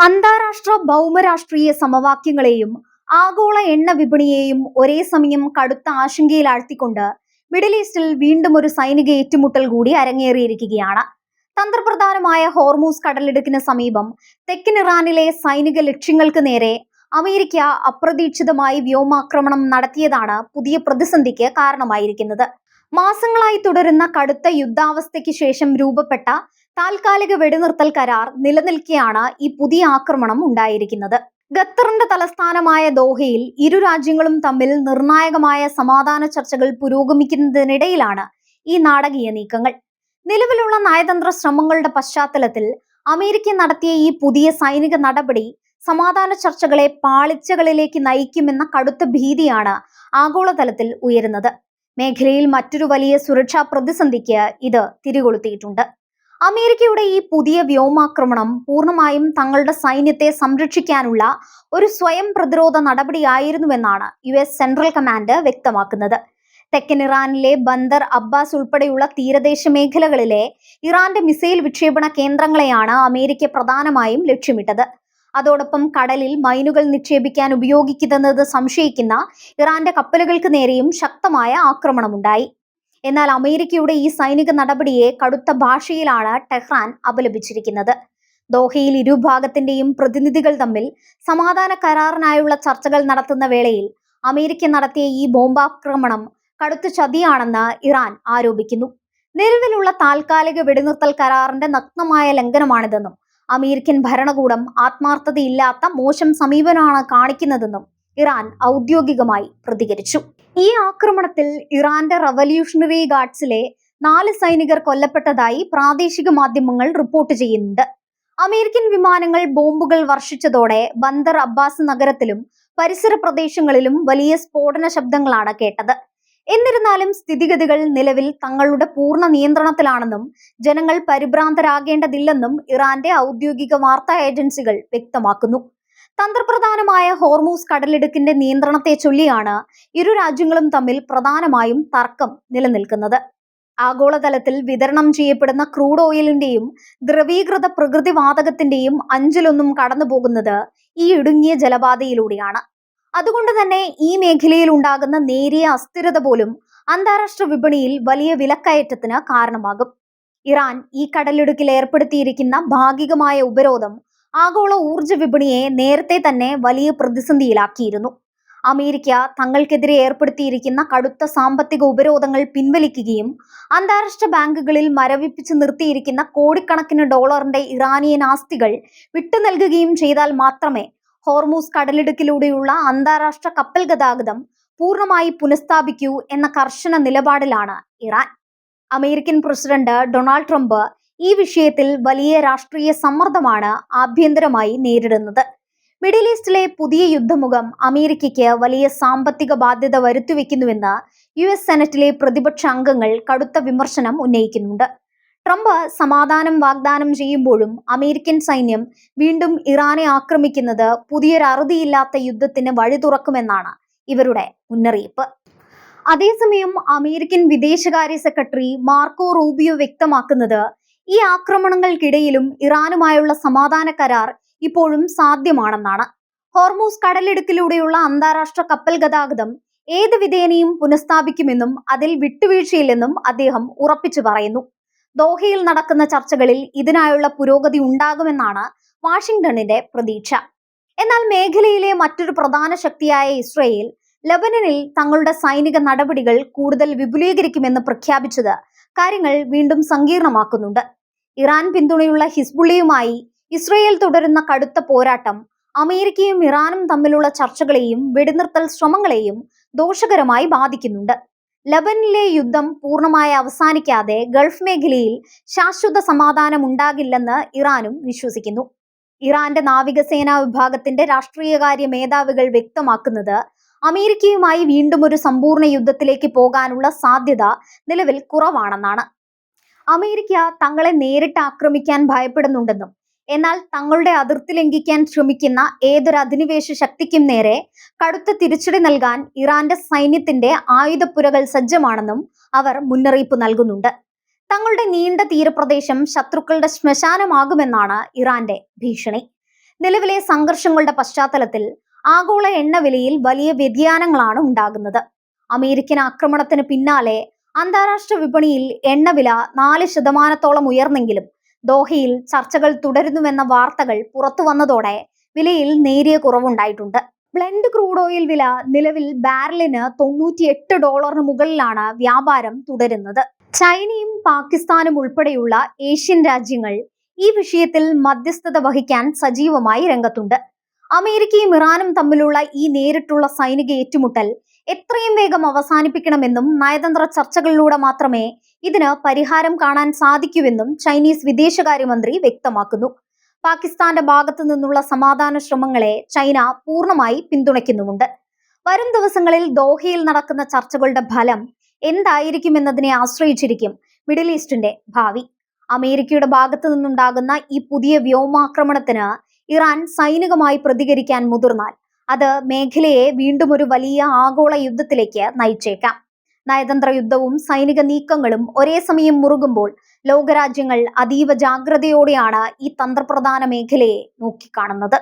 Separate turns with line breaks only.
അന്താരാഷ്ട്ര ഭൗമരാഷ്ട്രീയ സമവാക്യങ്ങളെയും ആഗോള എണ്ണ വിപണിയെയും ഒരേ സമയം കടുത്ത ആശങ്കയിലാഴ്ത്തിക്കൊണ്ട് മിഡിൽ ഈസ്റ്റിൽ വീണ്ടും ഒരു സൈനിക ഏറ്റുമുട്ടൽ കൂടി അരങ്ങേറിയിരിക്കുകയാണ്. തന്ത്രപ്രധാനമായ ഹോർമൂസ് കടലിടുക്കിന് സമീപം തെക്കൻ ഇറാനിലെ സൈനിക ലക്ഷ്യങ്ങൾക്ക് നേരെ അമേരിക്ക അപ്രതീക്ഷിതമായി വ്യോമാക്രമണം നടത്തിയതാണ് പുതിയ പ്രതിസന്ധിക്ക് കാരണമായിരിക്കുന്നത്. മാസങ്ങളായി തുടരുന്ന കടുത്ത യുദ്ധാവസ്ഥയ്ക്ക് ശേഷം രൂപപ്പെട്ട താൽക്കാലിക വെടിനിർത്തൽ കരാർ നിലനിൽക്കെയാണ് ഈ പുതിയ ആക്രമണം ഉണ്ടായിരിക്കുന്നത്. ഖത്തറിന്റെ തലസ്ഥാനമായ ദോഹയിൽ ഇരു രാജ്യങ്ങളും തമ്മിൽ നിർണായകമായ സമാധാന ചർച്ചകൾ പുരോഗമിക്കുന്നതിനിടയിലാണ് ഈ നാടകീയ നീക്കങ്ങൾ. നിലവിലുള്ള നയതന്ത്ര ശ്രമങ്ങളുടെ പശ്ചാത്തലത്തിൽ അമേരിക്ക നടത്തിയ ഈ പുതിയ സൈനിക നടപടി സമാധാന ചർച്ചകളെ പാളിച്ചകളിലേക്ക് നയിക്കുമെന്ന കടുത്ത ഭീതിയാണ് ആഗോളതലത്തിൽ ഉയരുന്നത്. മേഖലയിൽ മറ്റൊരു വലിയ സുരക്ഷാ പ്രതിസന്ധിക്ക് ഇത് തിരികൊളുത്തിയിട്ടുണ്ട്. അമേരിക്കയുടെ ഈ പുതിയ വ്യോമാക്രമണം പൂർണ്ണമായും തങ്ങളുടെ സൈന്യത്തെ സംരക്ഷിക്കാനുള്ള ഒരു സ്വയം പ്രതിരോധ നടപടിയായിരുന്നുവെന്നാണ് US സെൻട്രൽ കമാൻഡ് വ്യക്തമാക്കുന്നത്. തെക്കൻ ഇറാനിലെ ബന്ദർ അബ്ബാസ് ഉൾപ്പെടെയുള്ള തീരദേശ മേഖലകളിലെ ഇറാന്റെ മിസൈൽ വിക്ഷേപണ കേന്ദ്രങ്ങളെയാണ് അമേരിക്ക പ്രധാനമായും ലക്ഷ്യമിട്ടത്. അതോടൊപ്പം കടലിൽ മൈനുകൾ നിക്ഷേപിക്കാൻ ഉപയോഗിക്കുന്നത് സംശയിക്കുന്ന ഇറാന്റെ കപ്പലുകൾക്ക് നേരെയും ശക്തമായ ആക്രമണമുണ്ടായി. എന്നാൽ അമേരിക്കയുടെ ഈ സൈനിക നടപടിയെ കടുത്ത ഭാഷയിലാണ് ടെഹ്റാൻ അപലപിച്ചിരിക്കുന്നത്. ദോഹയിൽ ഇരുഭാഗത്തിന്റെയും പ്രതിനിധികൾ തമ്മിൽ സമാധാന കരാറിനായുള്ള ചർച്ചകൾ നടത്തുന്ന വേളയിൽ അമേരിക്ക നടത്തിയ ഈ ബോംബാക്രമണം കടുത്ത ചതിയാണെന്ന് ഇറാൻ ആരോപിക്കുന്നു. നിലവിലുള്ള താൽക്കാലിക വെടിനിർത്തൽ കരാറിന്റെ നഗ്നമായ ലംഘനമാണിതെന്നും അമേരിക്കൻ ഭരണകൂടം ആത്മാർത്ഥതയില്ലാത്ത മോശം സമീപനമാണ് കാണിക്കുന്നതെന്നും ഇറാൻ ഔദ്യോഗികമായി പ്രതികരിച്ചു. ഈ ആക്രമണത്തിൽ ഇറാന്റെ റവല്യൂഷണറി ഗാർഡ്സിലെ 4 സൈനികർ കൊല്ലപ്പെട്ടതായി പ്രാദേശിക മാധ്യമങ്ങൾ റിപ്പോർട്ട് ചെയ്യുന്നുണ്ട്. അമേരിക്കൻ വിമാനങ്ങൾ ബോംബുകൾ വർഷിച്ചതോടെ ബന്ദർ അബ്ബാസ് നഗരത്തിലും പരിസര പ്രദേശങ്ങളിലും വലിയ സ്ഫോടന ശബ്ദങ്ങളാണ് കേട്ടത്. എന്നിരുന്നാലും സ്ഥിതിഗതികൾ നിലവിൽ തങ്ങളുടെ പൂർണ്ണ നിയന്ത്രണത്തിലാണെന്നും ജനങ്ങൾ പരിഭ്രാന്തരാകേണ്ടതില്ലെന്നും ഇറാന്റെ ഔദ്യോഗിക വാർത്താ ഏജൻസികൾ വ്യക്തമാക്കുന്നു. തന്ത്രപ്രധാനമായ ഹോർമൂസ് കടലിടുക്കിന്റെ നിയന്ത്രണത്തെ ചൊല്ലിയാണ് ഇരു രാജ്യങ്ങളും തമ്മിൽ പ്രധാനമായും തർക്കം നിലനിൽക്കുന്നത്. ആഗോളതലത്തിൽ വിതരണം ചെയ്യപ്പെടുന്ന ക്രൂഡ് ഓയിലിന്റെയും ദ്രവീകൃത പ്രകൃതിവാതകത്തിന്റെയും 1/5 കടന്നുപോകുന്നത് ഈ ഇടുങ്ങിയ ജലപാതയിലൂടെയാണ്. അതുകൊണ്ട് തന്നെ ഈ മേഖലയിൽ ഉണ്ടാകുന്ന നേരിയ അസ്ഥിരത പോലും അന്താരാഷ്ട്ര വിപണിയിൽ വലിയ വിലക്കയറ്റത്തിന് കാരണമാകും. ഇറാൻ ഈ കടലിടുക്കിൽ ഏർപ്പെടുത്തിയിരിക്കുന്ന ഭാഗികമായ ഉപരോധം ആഗോള ഊർജ വിപണിയെ നേരത്തെ തന്നെ വലിയ പ്രതിസന്ധിയിലാക്കിയിരുന്നു. അമേരിക്ക തങ്ങൾക്കെതിരെ ഏർപ്പെടുത്തിയിരിക്കുന്ന കടുത്ത സാമ്പത്തിക ഉപരോധങ്ങൾ പിൻവലിക്കുകയും അന്താരാഷ്ട്ര ബാങ്കുകളിൽ മരവിപ്പിച്ച് നിർത്തിയിരിക്കുന്ന കോടിക്കണക്കിന് ഡോളറിന്റെ ഇറാനിയൻ ആസ്തികൾ വിട്ടുനൽകുകയും ചെയ്താൽ മാത്രമേ ഹോർമൂസ് കടലിടുക്കിലൂടെയുള്ള അന്താരാഷ്ട്ര കപ്പൽ ഗതാഗതം പൂർണ്ണമായി പുനഃസ്ഥാപിക്കൂ എന്ന കർശന നിലപാടിലാണ് Iran. American president Donald Trump ഈ വിഷയത്തിൽ വലിയ രാഷ്ട്രീയ സമ്മർദ്ദമാണ് ആഭ്യന്തരമായി നേരിടുന്നത്. മിഡിൽ ഈസ്റ്റിലെ പുതിയ യുദ്ധമുഖം അമേരിക്കയ്ക്ക് വലിയ സാമ്പത്തിക ബാധ്യത വരുത്തിവെക്കുന്നുവെന്ന് US സെനറ്റിലെ പ്രതിപക്ഷ അംഗങ്ങൾ കടുത്ത വിമർശനം ഉന്നയിക്കുന്നുണ്ട്. ട്രംപ് സമാധാനം വാഗ്ദാനം ചെയ്യുമ്പോഴും അമേരിക്കൻ സൈന്യം വീണ്ടും ഇറാനെ ആക്രമിക്കുന്നത് പുതിയൊരു അറുതിയില്ലാത്ത യുദ്ധത്തിന് വഴി തുറക്കുമെന്നാണ് ഇവരുടെ മുന്നറിയിപ്പ്. അതേസമയം അമേരിക്കൻ വിദേശകാര്യ സെക്രട്ടറി മാർക്കോ റൂബിയോ വ്യക്തമാക്കുന്നത് ഈ ആക്രമണങ്ങൾക്കിടയിലും ഇറാനുമായുള്ള സമാധാന കരാർ ഇപ്പോഴും സാധ്യമാണെന്നാണ്. ഹോർമൂസ് കടലിടുക്കിലൂടെയുള്ള അന്താരാഷ്ട്ര കപ്പൽ ഗതാഗതം ഏത് വിധേനയും പുനഃസ്ഥാപിക്കുമെന്നും അതിൽ വിട്ടുവീഴ്ചയില്ലെന്നും അദ്ദേഹം ഉറപ്പിച്ചു പറയുന്നു. ദോഹയിൽ നടക്കുന്ന ചർച്ചകളിൽ ഇതിനായുള്ള പുരോഗതി ഉണ്ടാകുമെന്നാണ് വാഷിംഗ്ടണിന്റെ പ്രതീക്ഷ. എന്നാൽ മേഖലയിലെ മറ്റൊരു പ്രധാന ശക്തിയായ ഇസ്രയേൽ ലബനനിൽ തങ്ങളുടെ സൈനിക നടപടികൾ കൂടുതൽ വിപുലീകരിക്കുമെന്ന് പ്രഖ്യാപിച്ചത് കാര്യങ്ങൾ വീണ്ടും സങ്കീർണമാക്കുന്നുണ്ട്. ഇറാൻ പിന്തുണയുള്ള ഹിസ്ബുള്ളയുമായി ഇസ്രയേൽ തുടരുന്ന കടുത്ത പോരാട്ടം അമേരിക്കയും ഇറാനും തമ്മിലുള്ള ചർച്ചകളെയും വെടിനിർത്തൽ ശ്രമങ്ങളെയും ദോഷകരമായി ബാധിക്കുന്നുണ്ട്. ലബനിലെ യുദ്ധം പൂർണ്ണമായി അവസാനിക്കാതെ ഗൾഫ് മേഖലയിൽ ശാശ്വത സമാധാനം ഉണ്ടാകില്ലെന്ന് ഇറാനും വിശ്വസിക്കുന്നു. ഇറാന്റെ നാവികസേനാ വിഭാഗത്തിന്റെ രാഷ്ട്രീയകാര്യ മേധാവികൾ വ്യക്തമാക്കുന്നത് അമേരിക്കയുമായി വീണ്ടും ഒരു സമ്പൂർണ്ണ യുദ്ധത്തിലേക്ക് പോകാനുള്ള സാധ്യത നിലവിൽ കുറവാണെന്നാണ്. അമേരിക്ക തങ്ങളെ നേരിട്ട് ആക്രമിക്കാൻ ഭയപ്പെടുന്നുണ്ടെന്നും എന്നാൽ തങ്ങളുടെ അതിർത്തി ലംഘിക്കാൻ ശ്രമിക്കുന്ന ഏതൊരു അധിനിവേശ ശക്തിക്കും നേരെ കടുത്ത തിരിച്ചടി നൽകാൻ ഇറാന്റെ സൈന്യത്തിന്റെ ആയുധപ്പുരകൾ സജ്ജമാണെന്നും അവർ മുന്നറിയിപ്പ് നൽകുന്നുണ്ട്. തങ്ങളുടെ നീണ്ട തീരപ്രദേശം ശത്രുക്കളുടെ ശ്മശാനമാകുമെന്നാണ് ഇറാന്റെ ഭീഷണി. നിലവിലെ സംഘർഷങ്ങളുടെ പശ്ചാത്തലത്തിൽ ആഗോള എണ്ണവിലയിൽ വലിയ വ്യതിയാനങ്ങളാണ് ഉണ്ടാകുന്നത്. അമേരിക്കൻ ആക്രമണത്തിന് പിന്നാലെ അന്താരാഷ്ട്ര വിപണിയിൽ എണ്ണവില 4% ഉയർന്നെങ്കിലും ദോഹയിൽ ചർച്ചകൾ തുടരുന്നുവെന്ന വാർത്തകൾ പുറത്തു വന്നതോടെ വിലയിൽ നേരിയ കുറവുണ്ടായിട്ടുണ്ട്. ബ്ലെൻഡ് ക്രൂഡ് ഓയിൽ വില നിലവിൽ ബാരലിന് $98 മുകളിലാണ് വ്യാപാരം തുടരുന്നത്. ചൈനയും പാകിസ്ഥാനും ഉൾപ്പെടെയുള്ള ഏഷ്യൻ രാജ്യങ്ങൾ ഈ വിഷയത്തിൽ മധ്യസ്ഥത വഹിക്കാൻ സജീവമായി രംഗത്തുണ്ട്. അമേരിക്കയും ഇറാനും തമ്മിലുള്ള ഈ നേരിട്ടുള്ള സൈനിക ഏറ്റുമുട്ടൽ എത്രയും വേഗം അവസാനിപ്പിക്കണമെന്നും നയതന്ത്ര ചർച്ചകളിലൂടെ മാത്രമേ ഇതിന് പരിഹാരം കാണാൻ സാധിക്കൂവെന്നും ചൈനീസ് വിദേശകാര്യമന്ത്രി വ്യക്തമാക്കുന്നു. പാകിസ്ഥാന്റെ ഭാഗത്തു നിന്നുള്ള സമാധാന ശ്രമങ്ങളെ ചൈന പൂർണ്ണമായി പിന്തുണയ്ക്കുന്നുമുണ്ട്. വരും ദിവസങ്ങളിൽ ദോഹയിൽ നടക്കുന്ന ചർച്ചകളുടെ ഫലം എന്തായിരിക്കുമെന്നതിനെ ആശ്രയിച്ചിരിക്കും മിഡിൽ ഈസ്റ്റിന്റെ ഭാവി. അമേരിക്കയുടെ ഭാഗത്തു നിന്നുണ്ടാകുന്ന ഈ പുതിയ വ്യോമാക്രമണത്തിന് ഇറാൻ സൈനികമായി പ്രതികരിക്കാൻ മുതിർന്നാൽ അത് മേഖലയെ വീണ്ടും ഒരു വലിയ ആഗോള യുദ്ധത്തിലേക്ക് നയിച്ചേക്കാം. നയതന്ത്ര യുദ്ധവും സൈനിക നീക്കങ്ങളും ഒരേ സമയം മുറുകുമ്പോൾ ലോകരാജ്യങ്ങൾ അതീവ ജാഗ്രതയോടെയാണ് ഈ തന്ത്രപ്രധാന മേഖലയെ നോക്കിക്കാണുന്നത്.